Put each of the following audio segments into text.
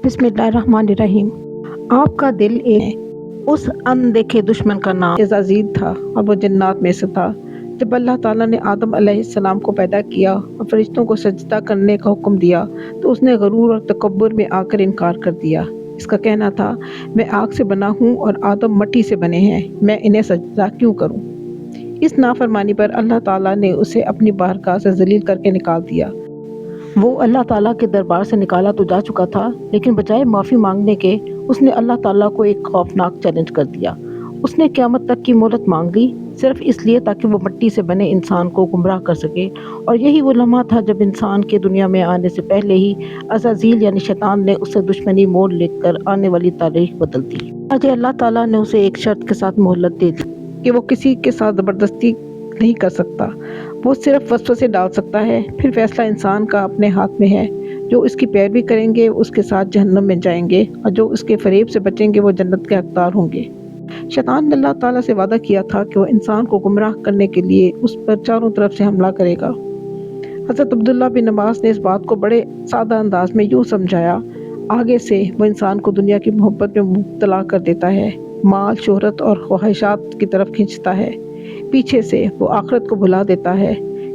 बिस्मिल्लाहिर्रहमानिर्रहीम। आपका दिल एक उस अनदेखे दुश्मन का नाम अज़ीज़ था और वो जन्नत में से था। जब अल्लाह ताला ने आदम अलैहिस्सलाम को पैदा किया और फरिश्तों को सजदा करने का हुक्म दिया तो उसने गरूर और तकब्बुर में आकर इनकार कर दिया। इसका कहना था, मैं आग से बना हूँ और आदम मिट्टी से बने हैं, मैं इन्हें सजदा क्यों करूँ। इस नाफरमानी पर अल्लाह ताला ने उसे अपनी बारगाह से जलील करके निकाल दिया। वो अल्लाह ताला के दरबार से निकाला तो जा चुका था, लेकिन बजाय माफ़ी मांगने के उसने अल्लाह ताला को एक खौफनाक चैलेंज कर दिया। उसने क़यामत तक की मोहलत मांग ली, सिर्फ इसलिए ताकि वो मिट्टी से बने इंसान को गुमराह कर सके। और यही वो लम्हा था जब इंसान के दुनिया में आने से पहले ही अज़ाज़ील यानी शैतान ने उससे दुश्मनी मोल लेकर आने वाली तारीख बदल दी। आज अल्लाह ताला ने उसे एक शर्त के साथ मोहलत दे दी कि वो किसी के साथ ज़बरदस्ती नहीं कर सकता, वो सिर्फ वसवसे डाल सकता है। फिर फैसला इंसान का अपने हाथ में है। जो इसकी पैरवी करेंगे उसके साथ जहन्नम में जाएंगे और जो उसके फरेब से बचेंगे वो जन्नत के हकदार होंगे। शैतान ने अल्लाह ताला से वादा किया था कि वो इंसान को गुमराह करने के लिए उस पर चारों तरफ से हमला करेगा। हज़रत अब्दुल्ला बिन अब्बास ने इस बात को बड़े सादा अंदाज में यूँ समझाया, आगे से वो इंसान को दुनिया की मोहब्बत में मुब्तला कर देता है, माल शोहरत और ख्वाहिशात की तरफ खींचता है। पीछे से वो आखिरत को भुला देता है,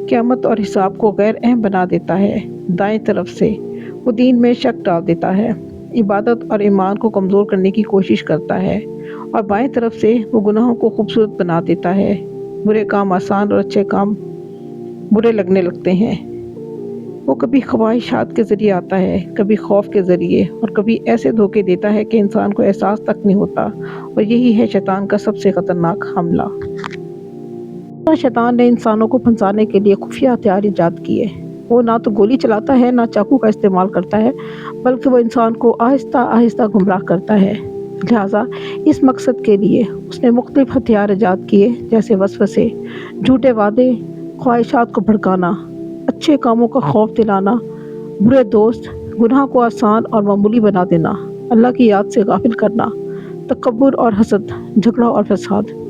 क़यामत और हिसाब को गैर अहम बना देता है। दाएं तरफ से वो दीन में शक डाल देता है, इबादत और ईमान को कमज़ोर करने की कोशिश करता है। और बाएं तरफ से वो गुनाहों को खूबसूरत बना देता है। बुरे काम आसान और अच्छे काम बुरे लगने लगते हैं। वो कभी ख्वाहिशात के ज़रिए आता है, कभी खौफ के ज़रिए और कभी ऐसे धोखे देता है कि इंसान को एहसास तक नहीं होता। और यही है शैतान का सबसे ख़तरनाक हमला। शैतान ने इंसानों को फंसाने के लिए खुफिया हथियार ईजाद किए। वो ना तो गोली चलाता है, ना चाकू का इस्तेमाल करता है, बल्कि वो इंसान को आहिस्ता आहिस्ता गुमराह करता है। लिहाजा इस मकसद के लिए उसने मुख्तलिफ हथियार ईजाद किए, जैसे वसवसे, झूठे वादे, ख्वाहिशात को भड़काना, अच्छे कामों का खौफ दिलाना, बुरे दोस्त, गुनाह को आसान और मामूली बना देना, अल्लाह की याद से गाफिल करना, तकब्बुर और हसद, झगड़ा और फसाद।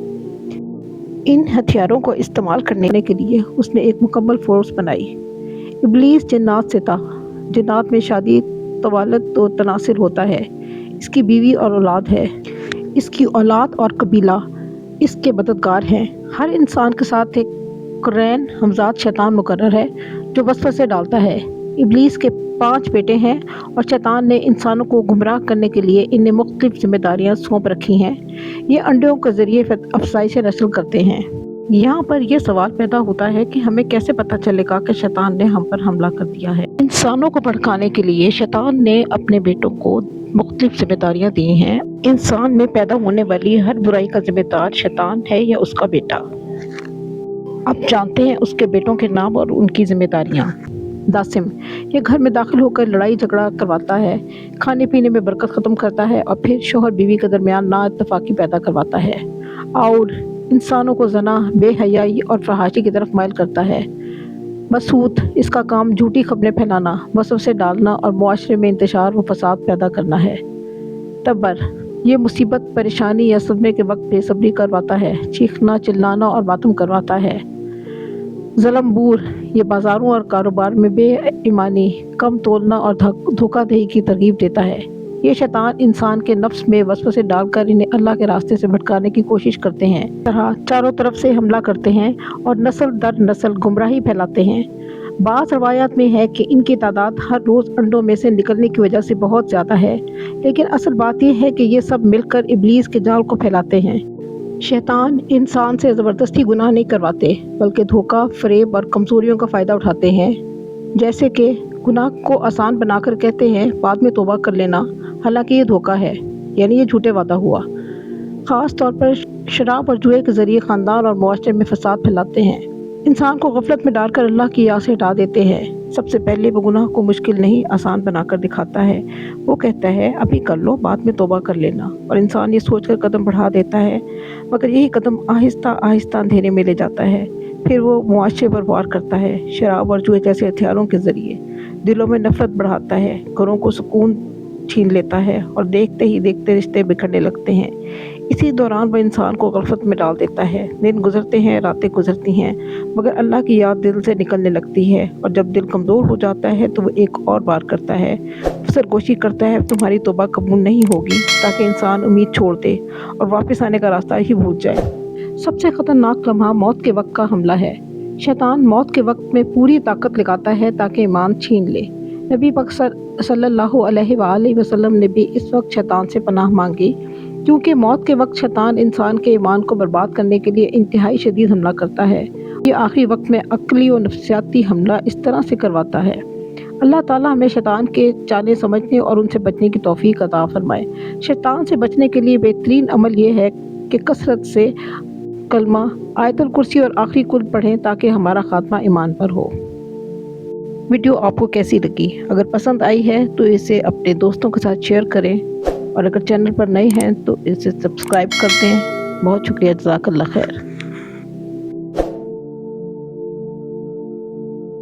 इन हथियारों को इस्तेमाल करने के लिए उसने एक मुकम्मल फोर्स बनाई। इब्लीस जन्नात से था। जन्नात में शादी, तवालद तो तनासिर होता है। इसकी बीवी और औलाद है। इसकी औलाद और कबीला इसके मददगार हैं। हर इंसान के साथ एक कुरैन हमजाद शैतान मुकर्रर है जो वसवसे डालता है। इब्लीस के 5 बेटे हैं और शैतान ने इंसानों को गुमराह करने के लिए इन्हें मुख्तलिफ जिम्मेदारियां सौंप रखी हैं। ये अंडों के ज़रिए अफसाइश नस्ल करते हैं। यहाँ पर यह सवाल पैदा होता है कि हमें कैसे पता चलेगा कि शैतान ने हम पर हमला कर दिया है। इंसानों को भड़काने के लिए शैतान ने अपने बेटों को मुख्तलिफ जिम्मेदारियां दी हैं। इंसान में पैदा होने वाली हर बुराई का जिम्मेदार शैतान है या उसका बेटा। अब जानते हैं उसके बेटों के नाम और उनकी जिम्मेदारियां। दासिम, ये घर में दाखिल होकर लड़ाई झगड़ा करवाता है, खाने पीने में बरकत ख़त्म करता है और फिर शोहर बीवी के दरमियान नाइत्तफाकी पैदा करवाता है और इंसानों को जना, बेहयाई और फहाशी की तरफ माइल करता है। मसूद, इसका काम झूठी खबरें फैलाना, वसवसे डालना और मुआशरे में इंतशार व फसाद पैदा करना है। तब्बर, ये मुसीबत, परेशानी या सदमे के वक्त बेसब्री करवाता है, चीखना, चिल्लाना और मातम करवाता है। ज़लमबूर, ये बाज़ारों और कारोबार में बेईमानी, कम तोलना और धोखाधड़ी की तरगीब देता है। ये शैतान इंसान के नफ्स में वसवसे डालकर इन्हें अल्लाह के रास्ते से भटकाने की कोशिश करते हैं। तरह चारों तरफ से हमला करते हैं और नस्ल दर नस्ल गुमराही फैलाते हैं। बाज़ रवायात में है कि इनकी तादाद हर रोज़ अंडों में से निकलने की वजह से बहुत ज़्यादा है, लेकिन असल बात यह है कि ये सब मिलकर इब्लीस के जाल को फैलाते हैं। शैतान इंसान से ज़बरदस्ती गुनाह नहीं करवाते, बल्कि धोखा, फरेब और कमज़ोरियों का फ़ायदा उठाते हैं। जैसे कि गुनाह को आसान बनाकर कहते हैं बाद में तौबा कर लेना, हालांकि ये धोखा है, यानी ये झूठे वादा हुआ। ख़ास तौर पर शराब और जुए के ज़रिए ख़ानदान और मुआशरे में फसाद फैलाते हैं। इंसान को गफलत में डालकर अल्लाह की याद से हटा देते हैं। सबसे पहले वो गुनाह को मुश्किल नहीं आसान बनाकर दिखाता है। वो कहता है अभी कर लो, बाद में तौबा कर लेना, और इंसान ये सोचकर कदम बढ़ा देता है, मगर यही कदम आहिस्ता आहिस्ता अंधेरे में ले जाता है। फिर वो मुआशरे पर वार करता है। शराब और जुए जैसे हथियारों के ज़रिए दिलों में नफरत बढ़ाता है, घरों को सुकून छीन लेता है और देखते ही देखते रिश्ते बिखरने लगते हैं। اسی دوران وہ انسان کو غفلت میں ڈال دیتا ہے۔ دن گزرتے ہیں، راتیں گزرتی ہیں، مگر اللہ کی یاد دل سے نکلنے لگتی ہے، اور جب دل کمزور ہو جاتا ہے تو وہ ایک اور بار کرتا ہے، سرگوشی کرتا ہے تمہاری توبہ قبول نہیں ہوگی، تاکہ انسان امید چھوڑ دے اور واپس آنے کا راستہ ہی بھول جائے۔ سب سے خطرناک لمحہ موت کے وقت کا حملہ ہے۔ شیطان موت کے وقت میں پوری طاقت لگاتا ہے تاکہ ایمان چھین لے۔ نبی پاک صلی اللہ علیہ وآلہ وسلم نے بھی اس وقت شیطان سے پناہ مانگی، کیونکہ موت کے وقت شیطان انسان کے ایمان کو برباد کرنے کے لیے انتہائی شدید حملہ کرتا ہے۔ یہ آخری وقت میں عقلی و نفسیاتی حملہ اس طرح سے کرواتا ہے۔ اللہ تعالیٰ ہمیں شیطان کے چالیں سمجھنے اور ان سے بچنے کی توفیق عطا فرمائے۔ شیطان سے بچنے کے لیے بہترین عمل یہ ہے کہ کثرت سے کلمہ، آیت الکرسی اور آخری کل پڑھیں تاکہ ہمارا خاتمہ ایمان پر ہو۔ ویڈیو آپ کو کیسی لگی؟ اگر پسند آئی ہے تو اسے اپنے دوستوں کے ساتھ شیئر کریں، اور اگر چینل پر نئے ہیں تو اسے سبسکرائب کر دیں۔ بہت شکریہ، جزاک اللہ خیر۔